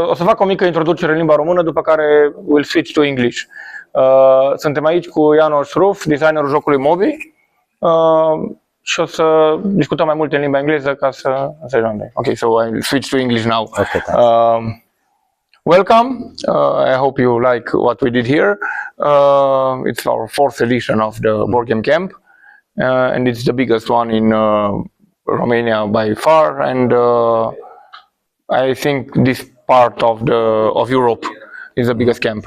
O să fac o mică introducere în limba română, după care we'll switch to English. Suntem aici cu János Ruff, designerul jocului Mobee, și o să discutăm mai multe în limba engleză ca să... Ok, so I'll switch to English now. Okay, welcome. I hope you like what we did here. It's our 4th edition of the board game camp, and it's the biggest one in Romania by far, and I think this part of Europe is the biggest camp.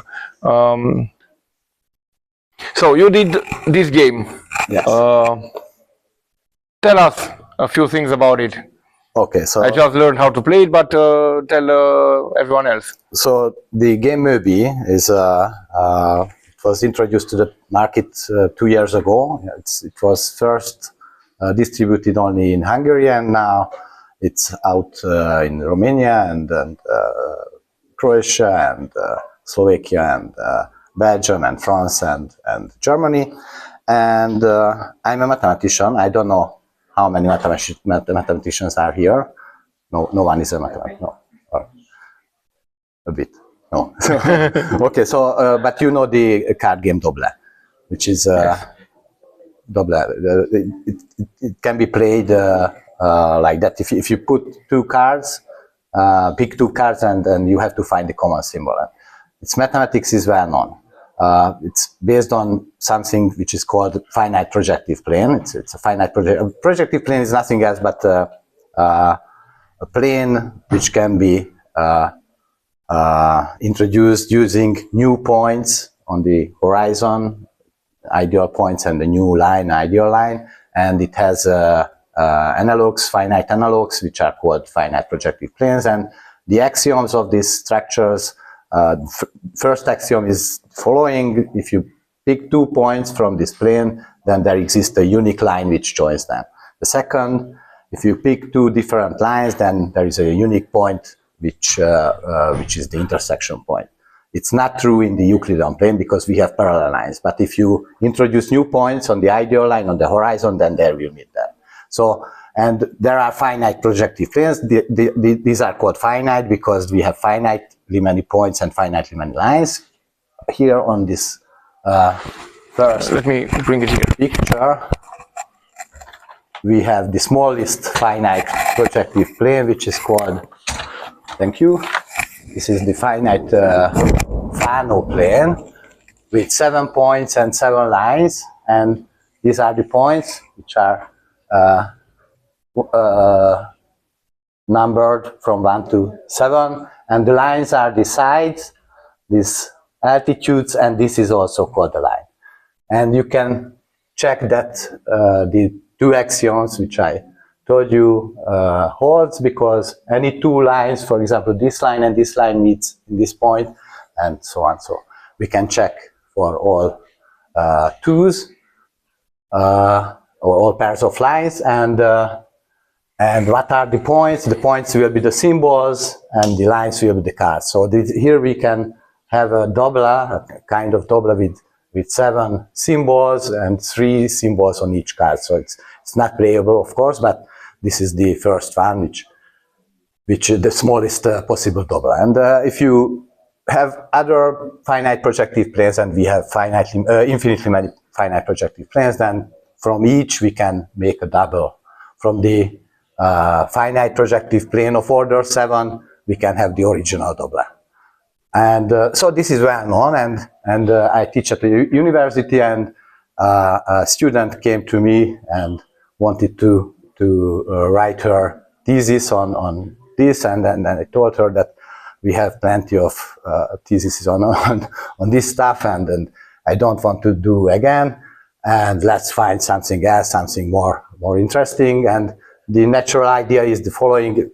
So you did this game. Yes. Tell us a few things about it. Okay, so I just learned how to play it, but tell everyone else. So the game Møbee is it was introduced to the market 2 years ago. It was first distributed only in Hungary, and now it's out in Romania and Croatia and Slovakia and Belgium and France and Germany. And I'm a mathematician. I don't know how many mathematicians are here. No one is a mathematician. No, or a bit. No. Okay, so but you know the card game Dobble, which is Dobble. It can be played like that. If you put two cards, pick two cards, and you have to find the common symbol. Its mathematics is well known. It's based on something which is called finite projective plane. It's a finite projective plane is nothing else but a plane which can be introduced using new points on the horizon, ideal points, and the new line, ideal line, and it has analogs, finite analogs, which are called finite projective planes. And the axioms of these structures, first axiom is following: if you pick 2 points from this plane, then there exists a unique line which joins them. The second, if you pick 2 different lines, then there is a unique point which is the intersection point. It's not true in the Euclidean plane because we have parallel lines, but if you introduce new points on the ideal line on the horizon, then there will meet them. So, and there are finite projective planes. These are called finite because we have finitely many points and finitely many lines. Here on this first, Let me bring it here. Picture, we have the smallest finite projective plane, which is called, thank you, this is the finite Fano plane with 7 points and 7 lines, and these are the points which are numbered from 1 to 7, and the lines are the sides, these altitudes, and this is also called the line. And you can check that the 2 axioms which I told you holds, because any 2 lines, for example this line and this line, meets in this point, and so on. So we can check for all 2s, or all pairs of lines, and what are the points? The points will be the symbols, and the lines will be the cards. So here we can have a Dobble, a kind of Dobble with 7 symbols and 3 symbols on each card. So it's not playable, of course, but this is the first one, which is the smallest possible Dobble. And if you have other finite projective planes, and we have infinitely many finite projective planes, then from each we can make a double. From the finite projective plane of order 7, we can have the original Dobble. And so this is well known, and I teach at the university, and a student came to me and wanted to write her thesis on this, and then I told her that we have plenty of theses on this stuff, and I don't want to do again, and let's find something else, something more interesting. And the natural idea is the following: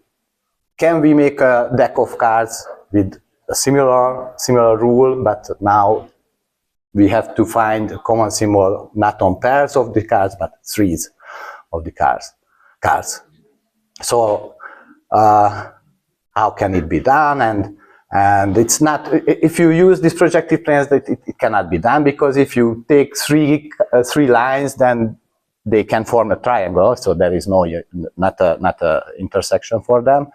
can we make a deck of cards with a similar rule, but now we have to find a common symbol not on pairs of the cards, but 3s of the cards. So how can it be done? And it's not, if you use these projective planes, that it cannot be done, because if you take 3 lines, then they can form a triangle, so there is not a intersection for them.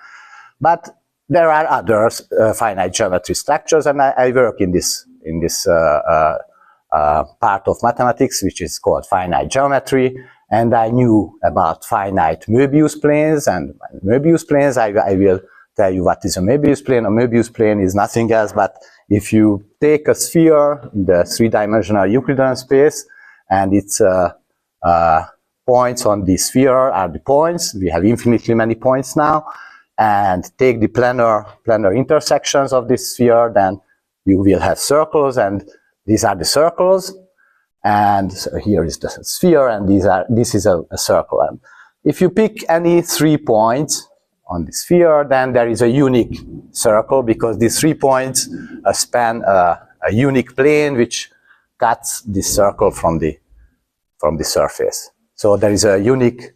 But there are other finite geometry structures, and I work in this part of mathematics, which is called finite geometry. And I knew about finite Möbius planes, and Möbius planes, I will tell you what is a Möbius plane. A Möbius plane is nothing else but if you take a sphere in the three-dimensional Euclidean space, and its points on the sphere are the points. We have infinitely many points now, and take the planar intersections of this sphere, then you will have circles, and these are the circles. And so here is the sphere, and this is a circle. And if you pick any 3 points on the sphere, then there is a unique circle, because these 3 points span a unique plane which cuts this circle from the surface. So there is a unique,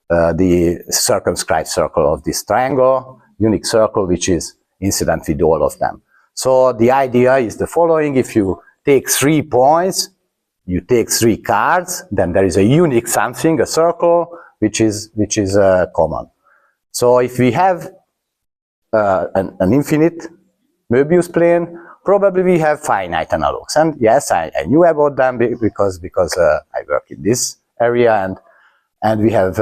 the circumscribed circle of this triangle, unique circle which is incident with all of them. So the idea is the following: if you take 3 points, you take 3 cards, then there is a unique something, a circle, which is common. So if we have an infinite Möbius plane, probably we have finite analogs. And yes, I knew about them because I work in this area, and we have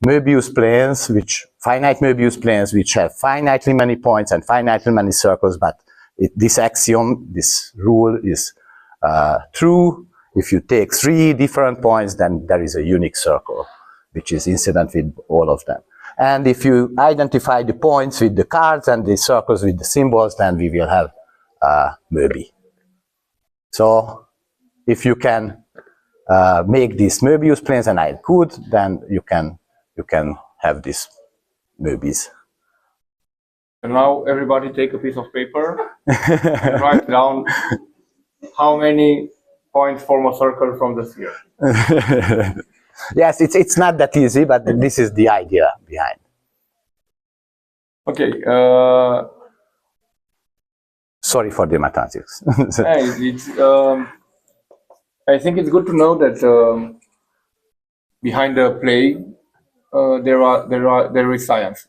Möbius planes, finite Möbius planes, which have finitely many points and finitely many circles. But this axiom, this rule is true. If you take 3 different points, then there is a unique circle, which is incident with all of them. And if you identify the points with the cards and the circles with the symbols, then we will have Møbee. So if you can make these Möbius planes, and I could, then you can have these Möbees. And now everybody take a piece of paper and write down how many points form a circle from the sphere. Yes, it's not that easy, but this is the idea behind. Okay. Sorry for the mathematics. I think it's good to know that behind the play there is science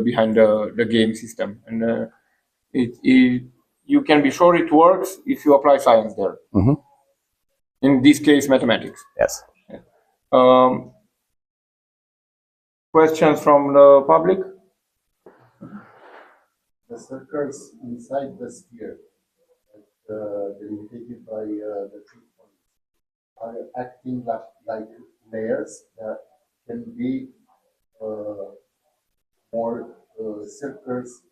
behind the game system, and you can be sure it works if you apply science there. In this case, mathematics. Yes. Questions from the public? The circles inside the sphere, delimited by the 3 points, are acting like layers. There can be more circles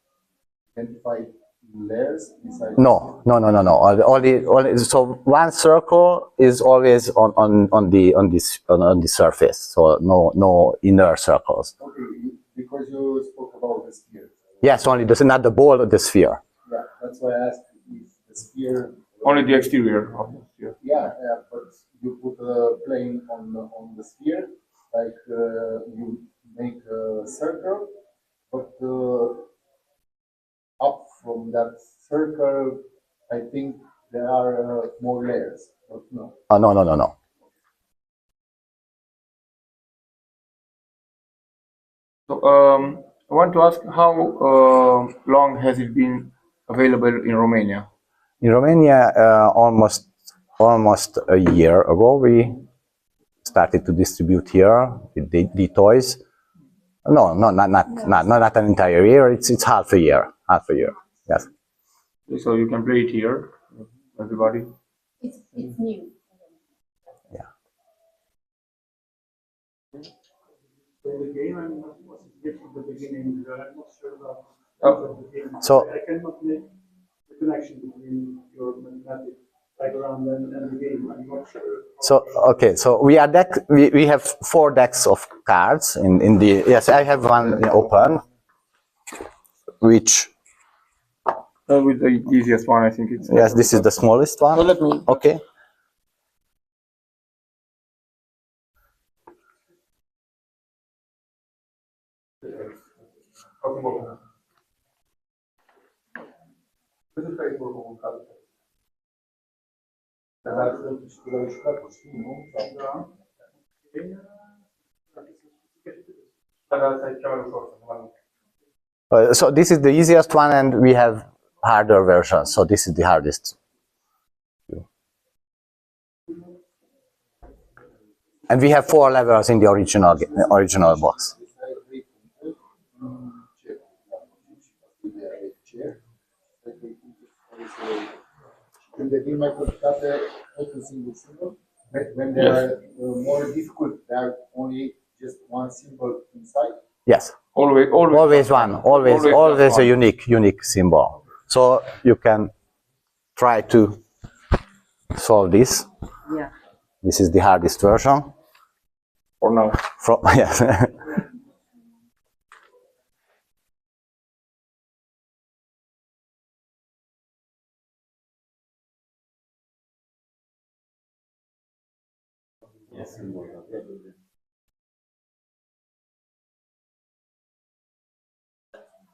identified in layers inside. No. Only so one circle is always on the surface. So no inner circles. Okay, because you spoke about the sphere. Yes, only not the ball of the sphere. Yeah, that's why I asked if the sphere. Only the exterior of the sphere. Yeah, but you put a plane on the sphere, like you make a circle, but up from that circle, I think there are more layers. But no. No. So I want to ask, how long has it been available in Romania? In Romania, almost a year ago, we started to distribute here with the toys. No, not an entire year. It's half a year. Yes. So you can play it here, everybody. It's new. Yeah. So the game, I'm not from the beginning. I'm not sure about the game. So I cannot make the connection between your mathematics background and the game. I'm not sure. So okay, so we have 4 decks of cards in the. Yes, I have one open, which. With the easiest one, I think it's. Yes, this is the smallest one. So let me. Okay. So this is the easiest one, and we have harder versions. So this is the hardest. And we have 4 levels in the original box. When they are more difficult, there are only just one symbol inside. Yes. Always Always a one. unique symbol. So you can try to solve this. Yeah. This is the hardest version. For now. Yes.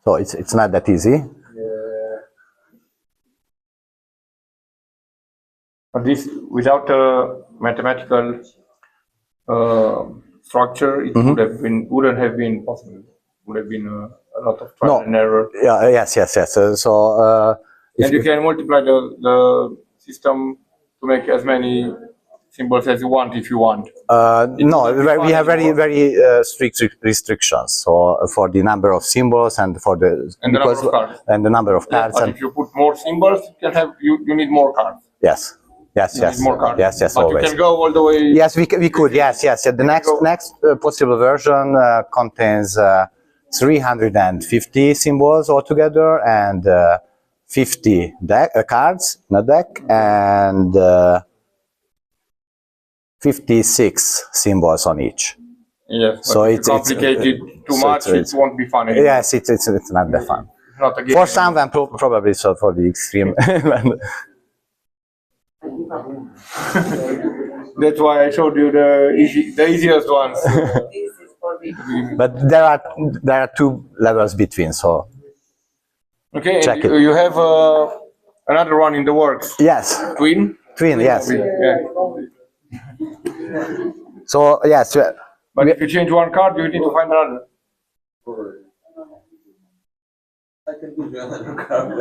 So it's not that easy. But this, without a mathematical structure, it wouldn't have been possible. Would have been a lot of trial and error. Yeah. Yes. And you can multiply the system to make as many symbols as you want if you want. No, we have very strict restrictions. So for the number of symbols and for the And the number of cards. And the number of cards. But if you put more symbols, you need more cards. Yes. More cards. Yes, but always. You can go all the way. Yes, we could. Yes. The next possible version contains 350 symbols altogether and 50 cards in a deck and 56 symbols on each. Yes. So if you complicate it too much, it won't be fun anymore. Yes, it's not that fun. Not a game For someone, probably so for the extreme. That's why I showed you the easiest ones. This is for me. But there are 2 levels between. So Okay, check and it. you have another one in the works. yes, Twin. yes. Yeah. So yes, But if you change one card, you need to find another. I can give you another card.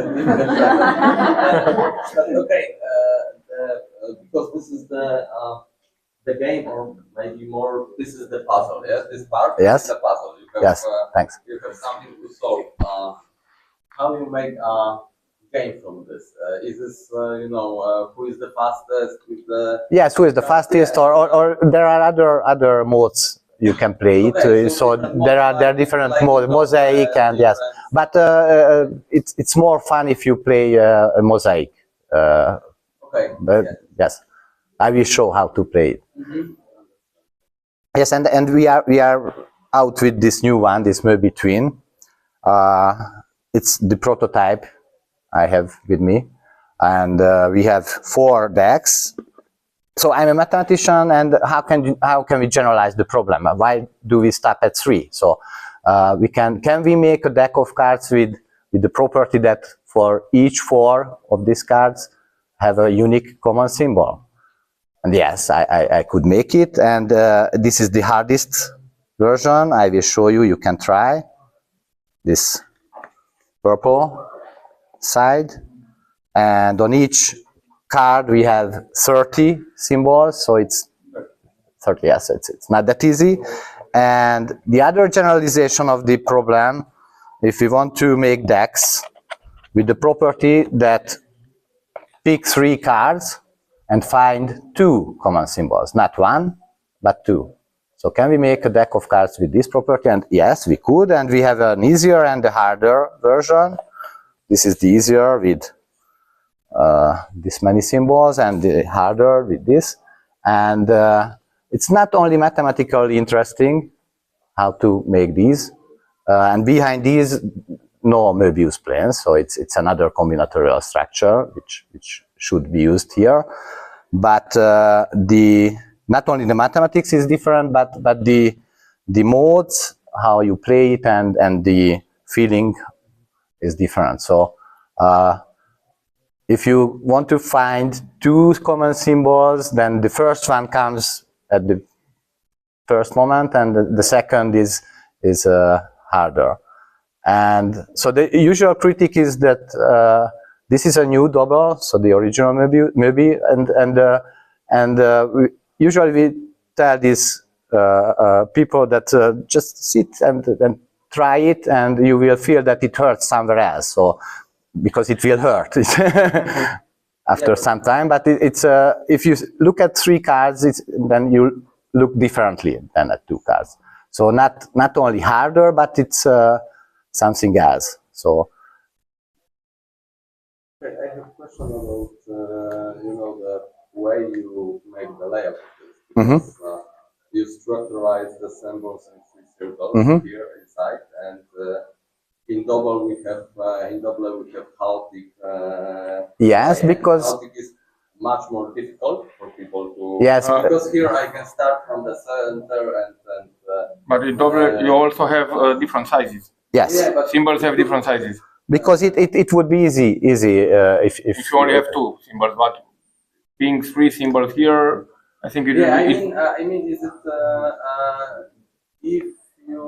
Okay, because this is the game, or maybe more, this is the puzzle. Yes, this part Yes. is the puzzle. You have, Yes, thanks. You have something to solve. How you make a game from this? Is this who is the fastest with the? Yes, who is the fastest, or there are other modes you can play it. Okay, So different there are modes, different like modes, mosaic and yes, but it's more fun if you play a mosaic. Okay. But yes, I will show how to play it. Yes, and we are out with this new one, this Møbee Twin. It's the prototype I have with me, and we have 4 decks. So I'm a mathematician, and how can we generalize the problem? Why do we stop at 3? So can we make a deck of cards with the property that for each 4 of these cards have a unique common symbol? And yes, I could make it, and this is the hardest version. I will show you. You can try this purple side, and on each card we have 30 symbols, so it's 30. Yes, it's not that easy. And the other generalization of the problem, if we want to make decks with the property that pick 3 cards and find 2 common symbols, not 1 but 2. So can we make a deck of cards with this property? And yes, we could, and we have an easier and a harder version. This is the easier with this many symbols, and the harder with this. And it's not only mathematically interesting how to make these, and behind these no Möbius planes, so it's another combinatorial structure which should be used here. But not only the mathematics is different, but the modes, how you play it, and the feeling is different. So if you want to find 2 common symbols, then the first one comes at the first moment, and the second is harder. And so the usual critique is that this is a new Dobble, so the original Møbee, usually we tell these people that just sit and try it, and you will feel that it hurts somewhere else. So because it will hurt after some time. But it's if you look at 3 cards, then you look differently than at 2 cards. So not only harder, but it's something else. So I have a question about the way you make the layout of this. Because, you structuralize the symbols in 3 circles here inside, and in Dobble we have Haltic. yes, because Haltic is much more difficult for people to. Yes, because here I can start from the center and. But in Dobble you also have different sizes. yes, Yeah, but Symbols have different sizes. because it would be easy if If you only have 2 symbols, but being 3 symbols here, I think it yeah, will I mean, is it if you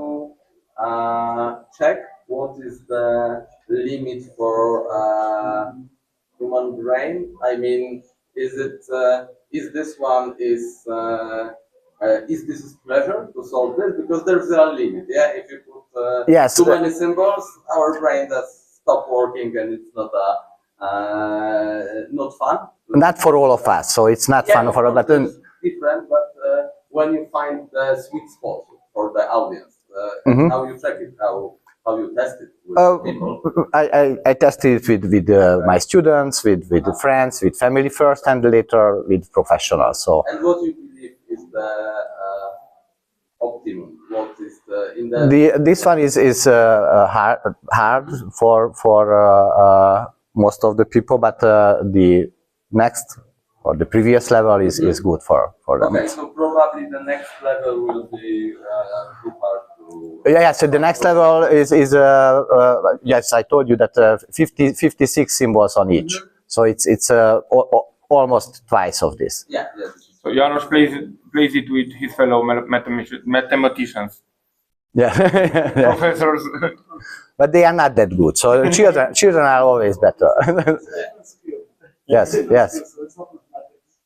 check what is the limit for human brain? I mean, is this one is this pleasure to solve this? Because there's a limit. Yeah, if you put Yes, too many symbols, our brain just stop working, and it's not fun. not for all of us. So it's not fun for all. But it's different. But when you find the sweet spot for the audience, how you check it, how you test it with people. I tested it with my students, with friends, with family first, and later with professionals. So And what you believe is the optimum? What is the this one is hard for most of the people, but the next or the previous level is good for them. Okay, so probably the next level will be too hard to. Yeah, so the next level is yes, I told you that 56 symbols on each. So it's almost twice of this. Yeah, yes. So János plays it with his fellow mathematicians, Yeah, professors. but they are not that good. So children are always better. Yes, yes. So it's not mathematics.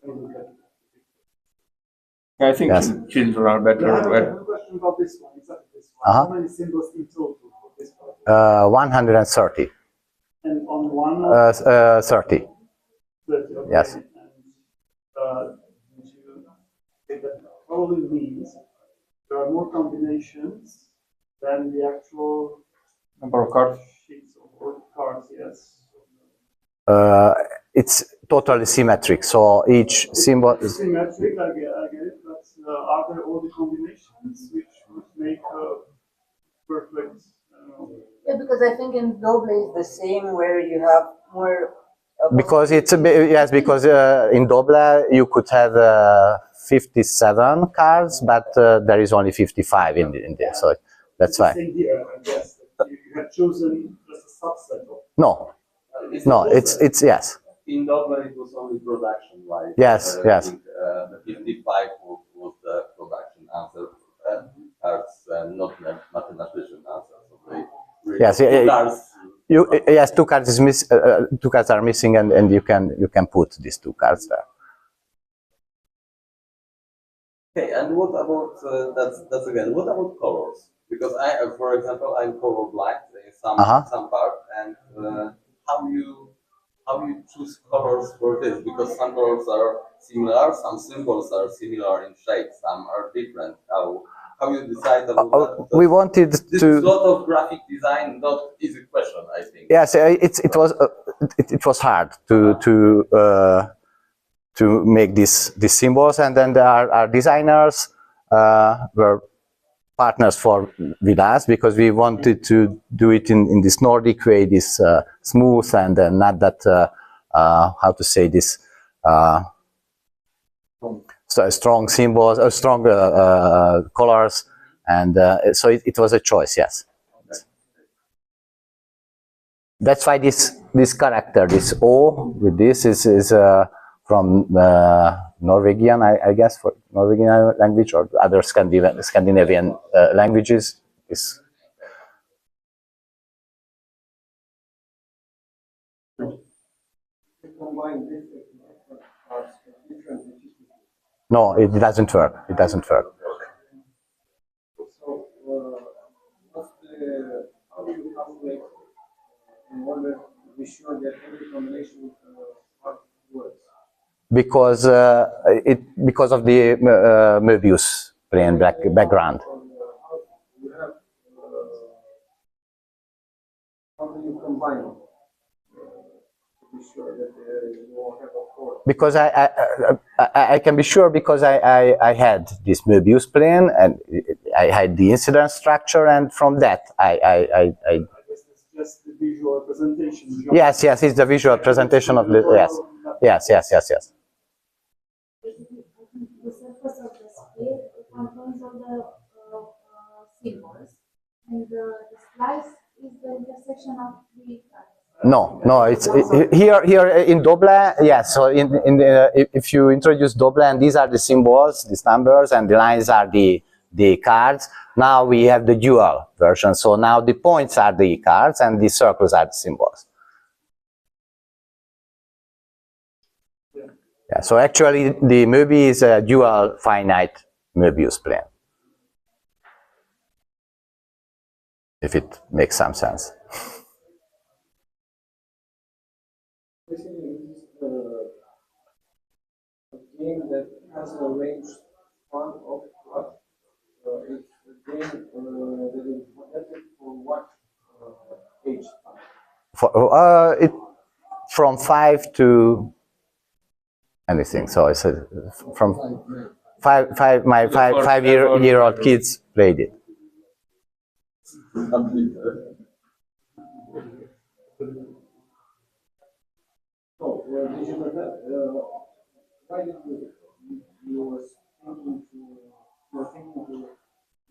When you look at it. I think Yes. children are I better. have a question about this one. Exactly this one. Uh-huh. How many symbols in total for this part? 130. And on one, 30. 30. Okay. Yes. And would you say that probably means there are more combinations than the actual Number of cards. sheets or cards? Yes. It's totally symmetric. So each symbol is. Symmetric, I get it, but are there all the combinations which would make a perfect? Yeah, because I think in Dobble is the same where you have more. Because it's yes, because in Dobble you could have 57 cards, but there is only 55 in there. So that's why. Same here, I guess. That you have chosen just a subset of. No, no, it's yes. In Dobble it was only production, right? Yes, yes. I think, the 55 was the production answer. Cards, not mathematician answer. So they really Yes, cards. Yes, 2 cards is two cards are missing, and you can put these 2 cards there. Okay, and what about that's again? What about colors? Because for example, I'm colorblind in some part, and how you choose colors for this? Because some colors are similar, some symbols are similar in shape, some are different. How you decide about that? We wanted This is a to. lot of graphic design, not easy question, I think. Yes, it was hard to make these symbols, and then our designers were partners with us, because we wanted to do it in this Nordic way, this smooth and not that how to say this strong symbols or strong colors, and so it was a choice. Yes. That's why this character, this O with this is from Norwegian, I guess, for Norwegian language or other Scandinavian languages. combine this different parts of different tissues. No, it doesn't work. It doesn't work. So, what's the, how do you calculate in order to be sure that every combination part works? Because because of the Möbius plane background. You have, how do you combine to be sure that you won't have a fault? Because I can be sure because I had this Möbius plane and I had the incidence structure, and from that I I guess it's just the visual representation. yes, it's the visual presentation of the yes. The surface of the sphere contains all the symbols, and the slice is the intersection of the No, it's here in Dobble. Yes, so if you introduce Dobble, and these are the symbols, these numbers, and the lines are the cards. Now we have the dual version. So now the points are the cards, and the circles are the symbols. Yeah. So actually, the Møbee is a dual finite Möbius plane. If it makes some sense. Basically, this is a game that has a range one of what? It's a game that is adapted for what age? It from 5 to anything. So it's from my five-year-old kids played it. So, did you know that? Why did you were thinking to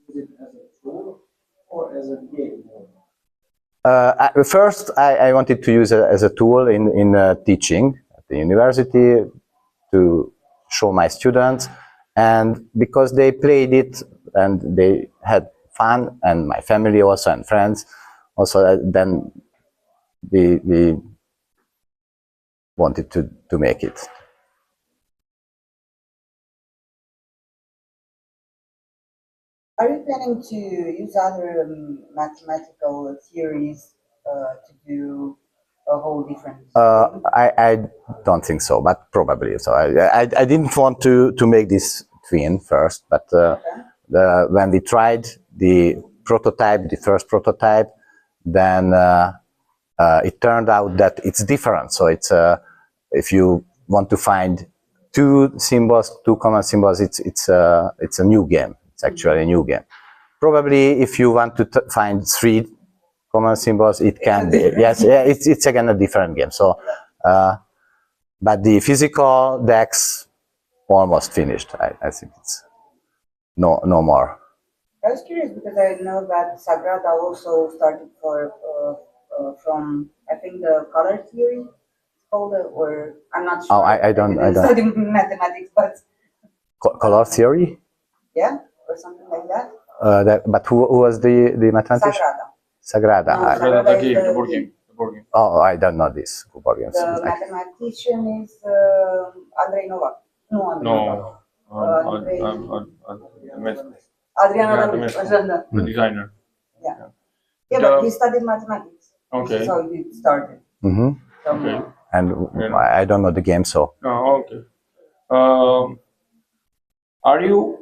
use it as a tool or as a game? First, I wanted to use it as a tool in teaching at the university to show my students, and because they played it and they had fun, and my family also and friends also, then we wanted to make it. Are you planning to use other mathematical theories to do a whole different thing? I don't think so, but probably. So I didn't want to make this twin first, but when we tried the first prototype, then it turned out that it's different. So it's if you want to find two common symbols, it's a new game. It's actually a new game. Probably if you want to find three common symbols, it can be. Yes, it's again a different game. So, but the physical decks almost finished. I think it's no more. I was curious because I know that Sagrada also started from I think the color theory called it, or I'm not sure. Oh, I don't study mathematics, but color theory. Yeah, or something like that. But who was the mathematician? Sagrada. Sagrada. Sagrada is the board game. Oh, I don't know this board games. The mathematician is Andrei Novak. No, Andrei Novak. Adriano Agenda. The designer. Yeah, but he studied mathematics. Okay. This is how it started. Mm-hmm. Okay. And I don't know the game, so. Oh, okay. Are you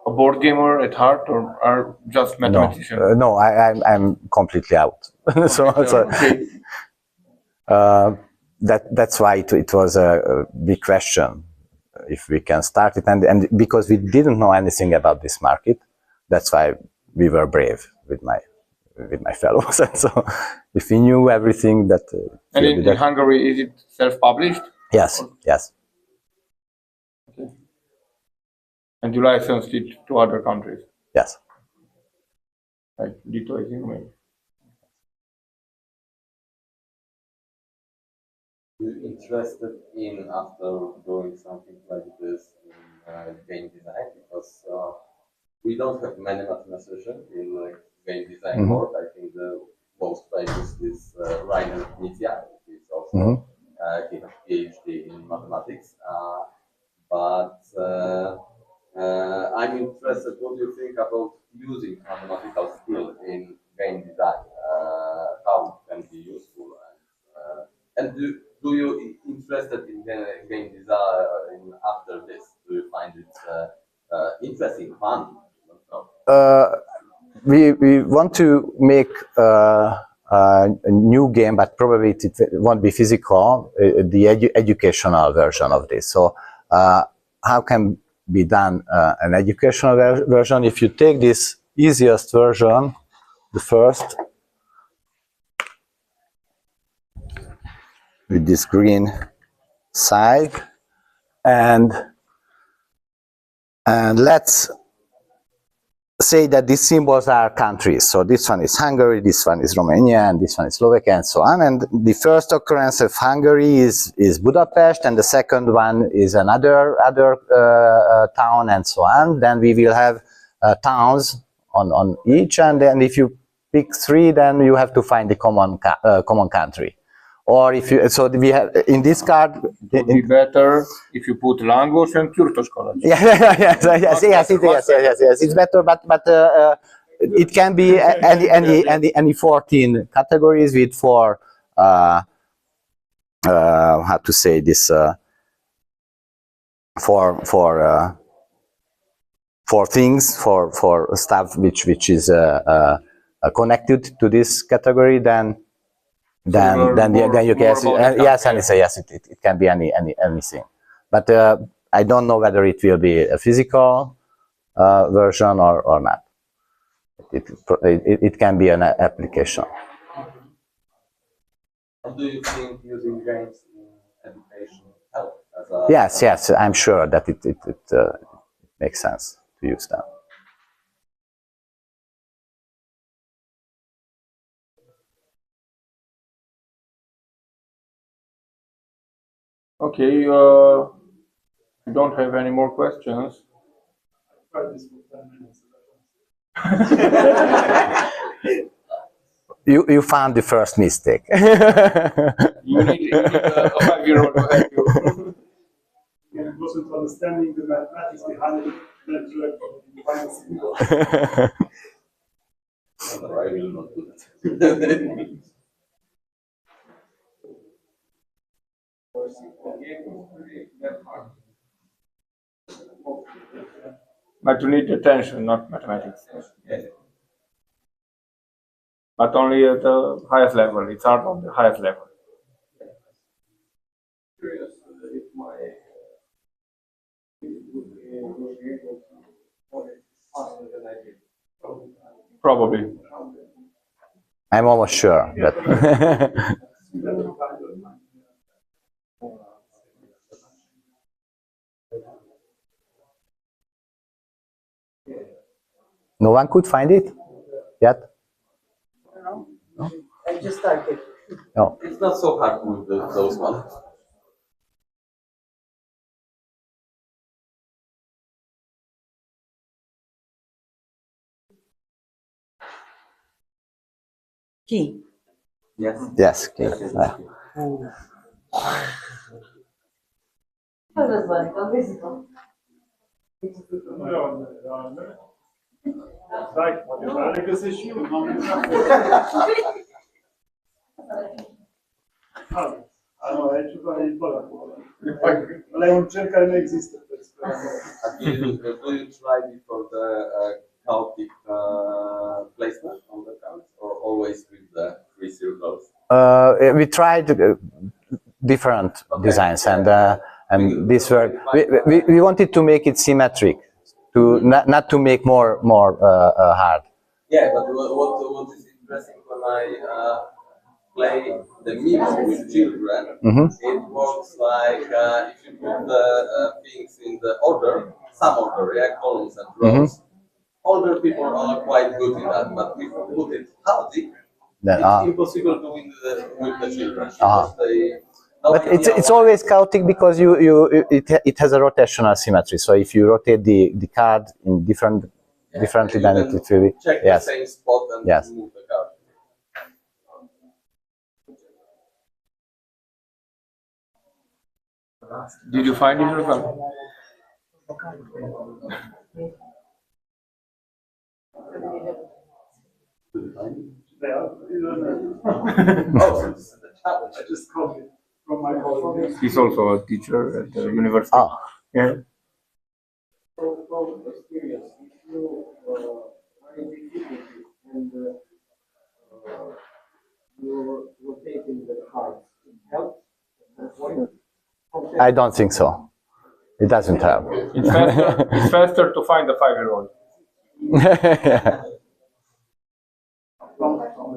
a board gamer at heart, or are just mathematician? No, I'm completely out. Okay. That's why it was a big question if we can start it, and because we didn't know anything about this market, that's why we were brave with my fellows. And so if we knew everything that. And in Hungary, is it self-published? Yes. Okay. And you licensed it to other countries? Yes. Like Lithuania, maybe. You're interested in, after doing something like this, in game design, because we don't have many mathematicians in game design world. I think the most famous is Rainer Knizia. He's also he has PhD about using mathematical skill in game design. How it can be useful, and do you interested in game design after this? Do you find it interesting, fun? We want to make a new game, but probably it won't be physical, the educational version of this. So how can be done an educational version? If you take this easiest version, the first, with this green side, and let's say that these symbols are countries. So this one is Hungary, this one is Romania, and this one is Slovakia, and so on. And the first occurrence of Hungary is Budapest, and the second one is another town, and so on. Then we will have towns on each, and then if you pick 3, then you have to find the common country. Or if you, so we have in this card. It would be better if you put Langos and Kürtös colors. Yes. It's better, but it can be any 14 categories with 4. How to say this? For things, for stuff which is connected to this category, then you can it can be anything, but I don't know whether it will be a physical version or not. It can be an application. How do you think using games in education help? Yes, I'm sure that it makes sense to use them. Okay, I don't have any more questions. Try this for 10 minutes. You found the first mistake. You need a 5-year-old to help you. It wasn't understanding the mathematics behind it that you have to find a symbol. I will not do that. But you need attention, not mathematics. But only at the highest level. It's hard on the highest level. Curious if my would be able to faster than I did. Probably. I'm almost sure that. No one could find it yet? No? I just started. No. It's not so hard with those ones. Key. Yes. Yes. Okay. Yeah. Like, das ist schön. Nu există. Do you try before the chaotic placement on the cards, or always with the 3 circles? We tried different designs, and this were we wanted to make it symmetric, to not to make more hard. Yeah, but what is interesting when I play the mix with children, it works like if you put the things in the order, some order, yeah, columns and rows. Older people are quite good in that, but if you put it chaotic, it's impossible to win with the children. Because but it's always chaotic because it has a rotational symmetry. So if you rotate the card in differently, then it will be check the same spot and move the card. Did you find it, Ruff? Yeah, Oh, so this is the challenge. I just copied from my colleague. He's also a teacher at the university. Oh, Yeah. So from experience, if you are in difficulty and you're rotating the cards, it helps at that point? I don't think so. It doesn't help. It's faster to find a 5-year-old.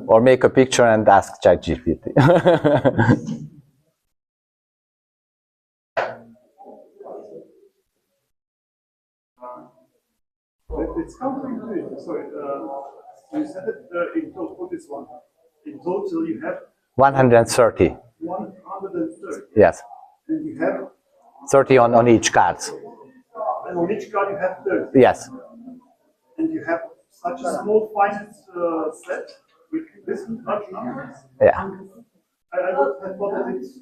Or make a picture and ask ChatGPT. It's counterintuitive. Sorry, you said it in total. What is one? In total, you have 130. 130, Yes, and you have, 30 on each card. and on each card you have 30, Yes, and you have such a small finite set with this much numbers. yeah. I thought that it's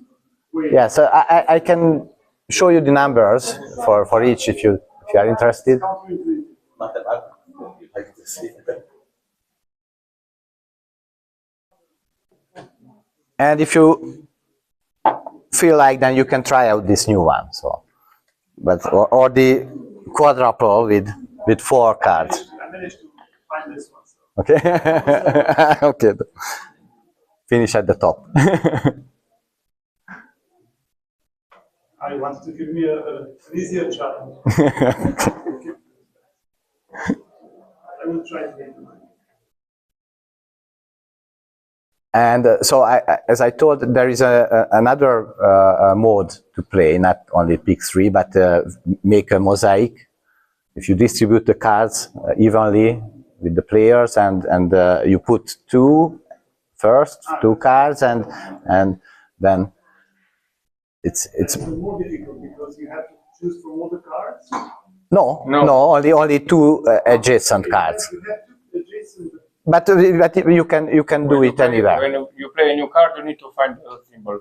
way. Yeah, so I can show you the numbers for each if you are interested. Counterintuitive. Mathematics, you like to see that. And if you feel like, then you can try out this new one. So, but or the quadruple with 4 cards. I managed to find this one. So. Okay. Okay. Finish at the top. I wanted to give me an easier challenge. I will try to make it. And so, as I told, there is another mode to play, not only pick 3, but make a mosaic. If you distribute the cards evenly with the players, and you put 2 cards, and then it's It's more difficult because you have to choose from all the cards. no, No. only 2 adjacent cards. You have to adjacent. But you can do it anywhere. When you play a new card, you need to find a symbol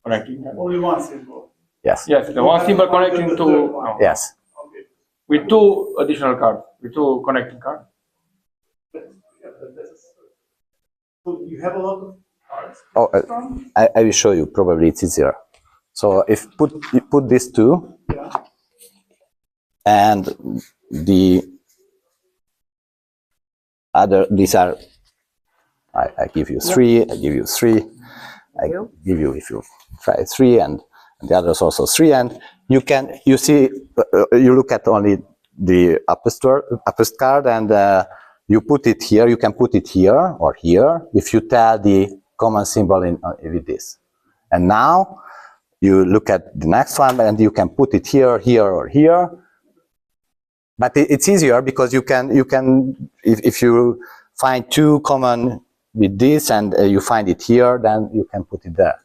connecting them. Only one symbol. Yes. Yes, the one symbol connecting to no, Yes. Okay. with 2 additional cards, with 2 connecting cards. So you have a lot of cards. Oh, I will show you. Probably it's easier. So if you put these 2, Yeah. and the other, these are, I give you 3, I give you 3, I give you, if you try 3, and the others also 3, and you see, you look at only the uppest card, and you put it here. You can put it here or here if you tell the common symbol with this. And now you look at the next one, and you can put it here, here, or here. But it's easier because you can if you find 2 common with this, and you find it here, then you can put it there.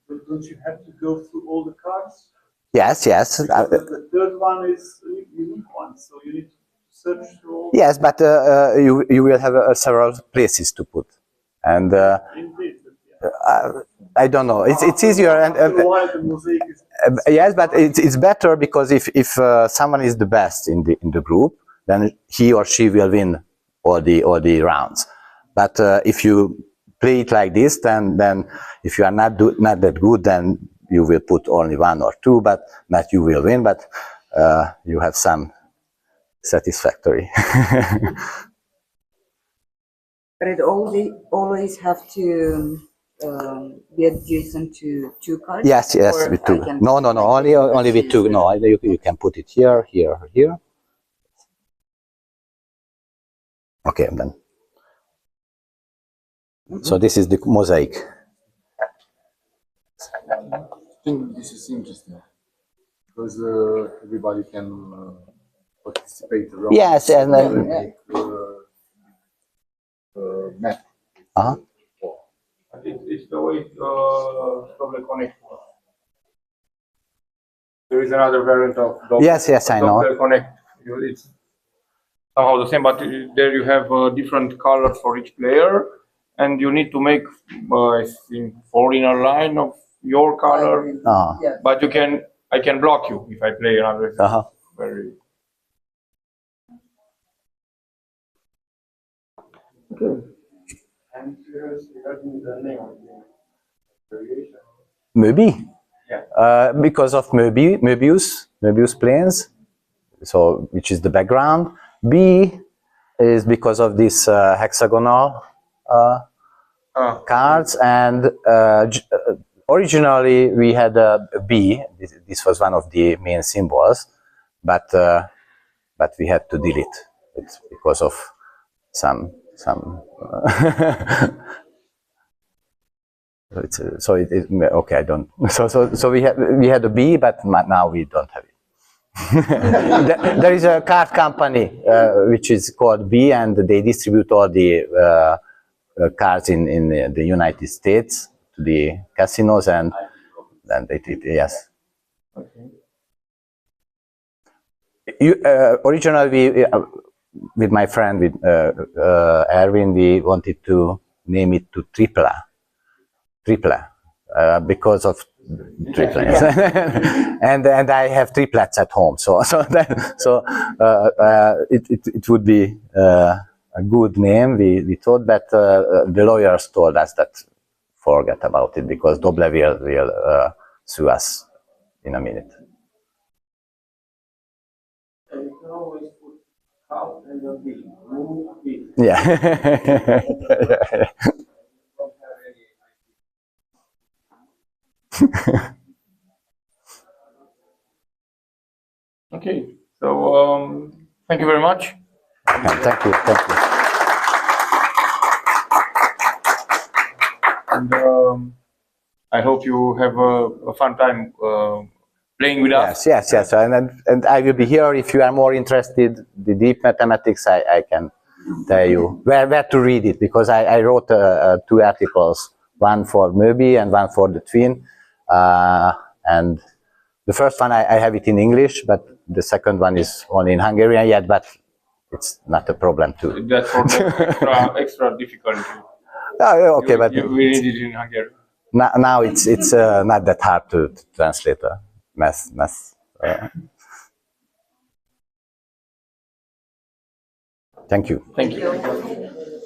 But don't you have to go through all the cards? Yes, yes. The third one is a unique one, so you need to search through all. Yes, but you will have several places to put, and Indeed. I don't know. It's easier, and Why the mosaic is yes, but it's better because if someone is the best in the group, then he or she will win all the rounds. But if you play it like this, then if you are not that good, then you will put only 1 or 2, but not you will win, but you have some satisfactory. But it always have to be adjacent to 2 cards? Yes, Or with I 2. can- No, only with 2. No, you can put it here, here, here. Okay, then. So this is the mosaic. I think this is interesting because everybody can participate around. Yes, and then make, map. It's the way Dobble Connect works. There is another variant of Dobble. Yes, I know. Dobble Connect. It's somehow the same, but there you have different colors for each player, and you need to make, I think, 4 in a line of your color. Yeah. But I can block you if I play another. Very. I'm curious regarding the name of the variation. Møbee. Yeah. Because of Möbius planes, so which is the background. B is because of this hexagonal cards, and originally we had a B. This was one of the main symbols, but we had to delete it because of some. Okay. I don't. So we had a B, but now we don't have it. There is a card company which is called B, and they distribute all the cards in the United States to the casinos, and they did, yes. Okay. Originally, with my friend, with Erwin, we wanted to name it to Tripla, because of triplets. and I have triplets at home, so it would be a good name, we thought, but the lawyers told us that forget about it, because Dobble will sue us in a minute. And you can always put cow and a bee. Mobee. Yeah. Okay, so thank you very much. Thank you. And I hope you have a fun time playing with us. Yes. And I will be here if you are more interested. The deep mathematics, I can tell you where to read it, because I wrote 2 articles, one for Møbee and one for the twin. And the first one I have it in English, but the second one is only in Hungarian yet, but it's not a problem too. That's for the extra difficult. Okay, but we read it in Hungarian. Now it's not that hard to translate a math. Thank you. Thank you.